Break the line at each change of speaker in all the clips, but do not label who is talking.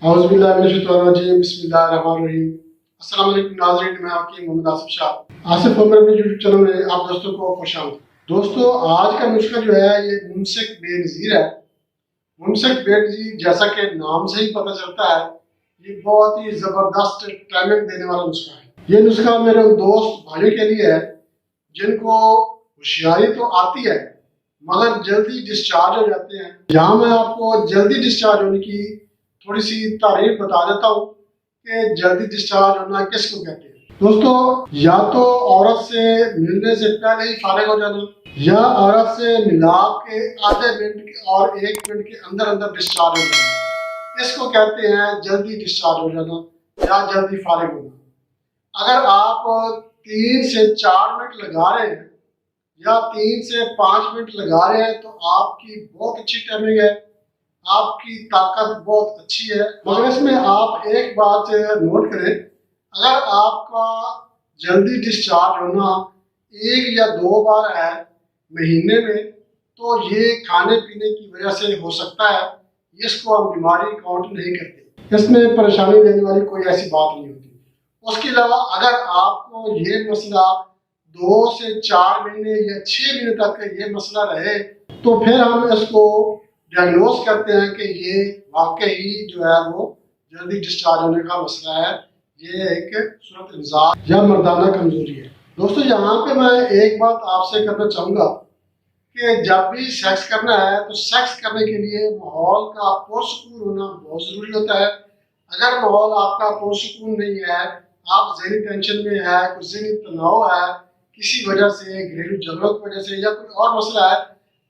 औज़ुबिल्लाहि बिस्मिल्लाहिर्रहमानिर्रहीम। अस्सलाम वालेकुम नाज़रीन, मैं आपकी मोहम्मद आसिफ शाह आसिफ उमर अपने यूट्यूब चैनल में आप दोस्तों को खुशामद। दोस्तों, आज का नुस्खा जो है ये मुमसिक बेनज़ीर है। मुमसिक बेनज़ीर जैसा कि नाम से ही पता चलता है, ये बहुत ही ज़बरदस्त टैनिंग देने वाला नुस्खा है। ये नुस्खा मेरे उन दोस्त भाइयों के लिए है जिनको होशियारी तो आती है मगर जल्दी डिस्चार्ज हो जाते हैं। यहाँ मैं आपको जल्दी डिस्चार्ज होने की थोड़ी सी तारीफ बता देता हूँ कि जल्दी डिस्चार्ज होना किसको कहते हैं। दोस्तों, या तो औरत से मिलने से पहले ही फारिग हो जाना, या औरत से मिलाप के आधे मिनट और 1 मिनट के अंदर अंदर डिस्चार्ज हो जाना, इसको कहते हैं जल्दी डिस्चार्ज हो जाना या जल्दी फारिग होना। अगर आप 3 से 4 मिनट लगा रहे हैं या 3 से 5 मिनट लगा रहे हैं तो आपकी बहुत अच्छी टाइमिंग है, आपकी ताकत बहुत अच्छी है। मगर इसमें आप एक बात नोट करें, अगर आपका जल्दी डिस्चार्ज होना 1 या 2 बार है महीने में तो ये खाने पीने की वजह से हो सकता है, इसको हम बीमारी काउंट नहीं करते, इसमें परेशानी देने वाली कोई ऐसी बात नहीं होती। उसके अलावा अगर आपको ये मसला 2 से 4 महीने या 6 महीने तक ये मसला रहे तो फिर हम इसको डायग्नोज करते हैं कि ये वाकई जो है वो जल्दी डिस्चार्ज होने का मसला है, ये एक सूरत इंजाज या मर्दाना कमजोरी है। दोस्तों, यहाँ पे मैं एक बात आपसे करना चाहूँगा कि जब भी सेक्स करना है तो सेक्स करने के लिए माहौल का पुरसुकून होना बहुत ज़रूरी होता है। अगर माहौल आपका पुरसुकून नहीं है, आप ज़हनी टेंशन में है, कुछ ज़हनी तनाव है, किसी वजह से घरेलू झगड़ों की वजह से या कोई और मसला है,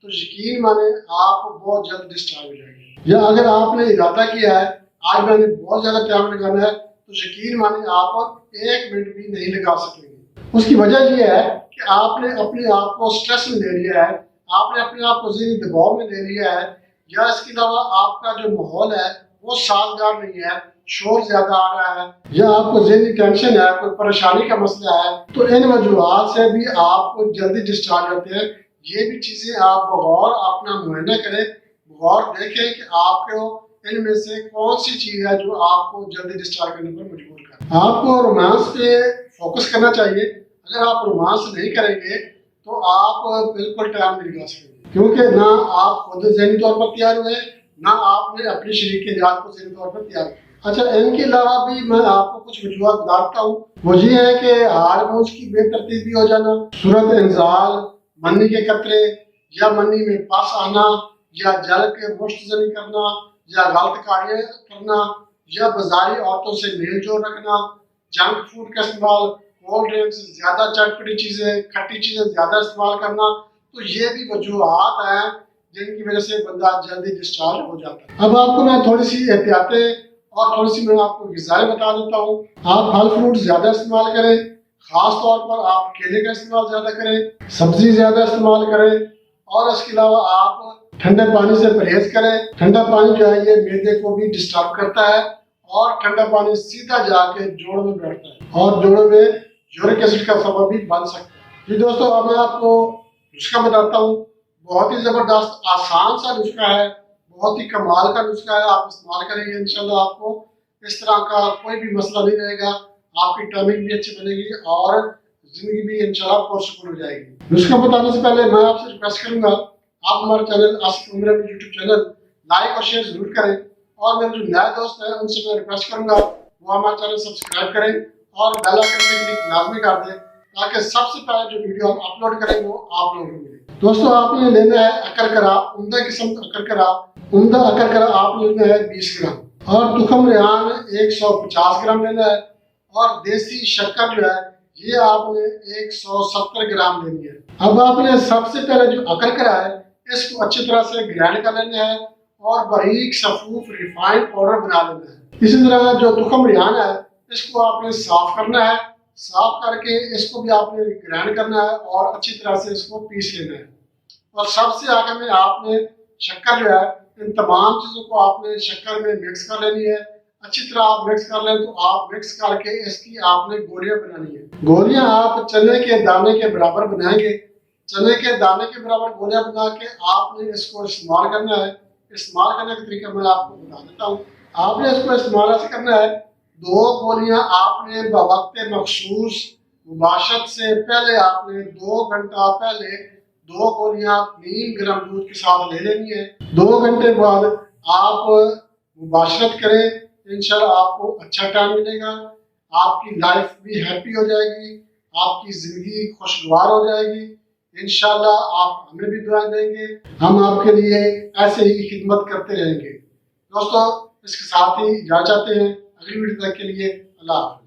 तो यकीन माने आप बहुत जल्द डिस्चार्ज हो जाएंगे। या अगर आपने इरादा किया है आज मैंने बहुत ज़्यादा टाइम लगाना है तो यकीन माने आप 1 मिनट भी नहीं लगा सकेंगे। उसकी वजह यह है कि आपने अपने आप को स्ट्रेस में ले लिया है, आपने अपने आप को ज़हनी दबाव में ले लिया है, या इसके अलावा आपका जो माहौल है वो साजगार नहीं है, शोर ज्यादा आ रहा है, या आपको ज़हनी टेंशन है, कोई परेशानी का मसला है, तो इन वजूहात से भी आप जल्दी डिस्चार्ज होते हैं। ये भी चीज़ें आप बगौर अपना मुआयना करें, बगौर देखें कि आपको इनमें से कौन सी चीज़ है जो आपको जल्दी डिस्चार्ज करने पर मजबूर कर। आपको रोमांस पे फोकस करना चाहिए। अगर आप रोमांस नहीं करेंगे तो आप बिल्कुल टाइम नहीं लगा सकेंगे, क्योंकि ना आप खुद ज़हनी तौर पर तैयार हुए, ना आपने अपने शरीर के इजाज़ को ज़हनी तौर पर तैयार किया। अच्छा, इनके अलावा भी मैं आपको कुछ वजूहत बताता हूँ। वो ये है कि हार्मोन्स की बेतरतीबी हो जाना, सूरत इंजाल, मन्नी के कतरे या मन्नी में पस आना, या जल के मुश्तजनी करना, या गलत कार्य करना, या बाजारी औरतों से मेल जोल रखना, जंक फूड का इस्तेमाल, कोल्ड ड्रिंक्स, ज़्यादा चटपटी चीज़ें, खट्टी चीज़ें ज़्यादा इस्तेमाल करना, तो ये भी वजूहात हैं जिनकी वजह से बंदा जल्दी डिस्चार्ज हो जाता है। अब आपको मैं थोड़ी सी एहतियातें और थोड़ी सी मैं आपको ग़िज़ाएं बता देता हूँ। आप फल फ्रूट ज़्यादा इस्तेमाल करें, ख़ास तौर पर आप केले का इस्तेमाल ज़्यादा करें, सब्ज़ी ज़्यादा इस्तेमाल करें, और इसके अलावा आप ठंडे पानी से परहेज़ करें। ठंडा पानी जो है ये मैदे को भी डिस्टर्ब करता है और ठंडा पानी सीधा जाके जोड़ों में बैठता है और जोड़ों में यूरिक एसिड का सबब भी बन सकता है। जी दोस्तों, अब मैं आपको नुस्खा बताता हूँ। बहुत ही ज़बरदस्त आसान सा नुस्खा है, बहुत ही कमाल का नुस्खा है। आप इस्तेमाल करेंगे इंशाल्लाह आपको इस तरह का कोई भी मसला नहीं रहेगा, आपकी टाइमिंग भी अच्छी बनेगी और ज़िंदगी भी इंशाल्लाह पुरसुकून हो जाएगी। नुस्खा बताने से पहले मैं आपसे रिक्वेस्ट करूँगा, आप हमारे channel Asif Umar YouTube channel like और शेयर ज़रूर करें, और मेरे जो नए दोस्त हैं उनसे मैं रिक्वेस्ट करूँगा वो हमारा चैनल सब्सक्राइब करें और बेल आइकन पे क्लिक लाजमी कर दें ताकि सबसे पहले जो वीडियो हम अपलोड करें वो आप लोगों को मिले। दोस्तों, आपने लेना है अकरकरा, उम्दा किस्म का अकरकरा। उम्दा अकरकरा आपने लेना है 20 ग्राम, और तुखम रेहान 150 ग्राम लेना है, और देसी शक्कर जो है ये आपने 170 ग्राम लेनी है। अब आपने सबसे पहले जो अकरकरा है इसको अच्छी तरह से ग्राइंड कर लेना है और बारीक सफूफ रिफाइंड पाउडर बना लेना है। इसी तरह जो तुखम रेहान है इसको आपने साफ करना है, साफ करके इसको भी आपने ग्राइंड करना है और अच्छी तरह से इसको पीस लेना है। और सबसे आगे में आपने शक्कर जो है, इन तमाम चीज़ों को आपने शक्कर में मिक्स कर लेनी है। अच्छी तरह आप मिक्स कर लें तो आप मिक्स करके इसकी आपने गोलियां बनानी है। गोलियां आप चने के दाने के बराबर बनाएंगे। चने के दाने के बराबर गोलियां बना के आपने इसको इस्तेमाल करना है। इस्तेमाल करने का तरीका मैं आपको बता देता हूँ। آپ نے اس کو استعمال ایسے کرنا ہے، 2 گولیاں آپ نے بوقت مخصوص مباشرت سے پہلے آپ نے 2 گھنٹہ پہلے 2 گولیاں نیم گرم دودھ کے ساتھ لے لینی ہے۔ 2 گھنٹے بعد آپ مباشرت کریں، انشاءاللہ آپ کو اچھا ٹائم ملے گا، آپ کی لائف بھی ہیپی ہو جائے گی، آپ کی زندگی خوشگوار ہو جائے گی۔ انشاءاللہ آپ ہمیں بھی دعائیں دیں گے، ہم آپ کے لیے ایسے ہی خدمت کرتے رہیں گے۔ دوستو اس کے ساتھ ہی جا چاہتے ہیں، اگلی ویڈیو تک کے لیے اللہ حافظ۔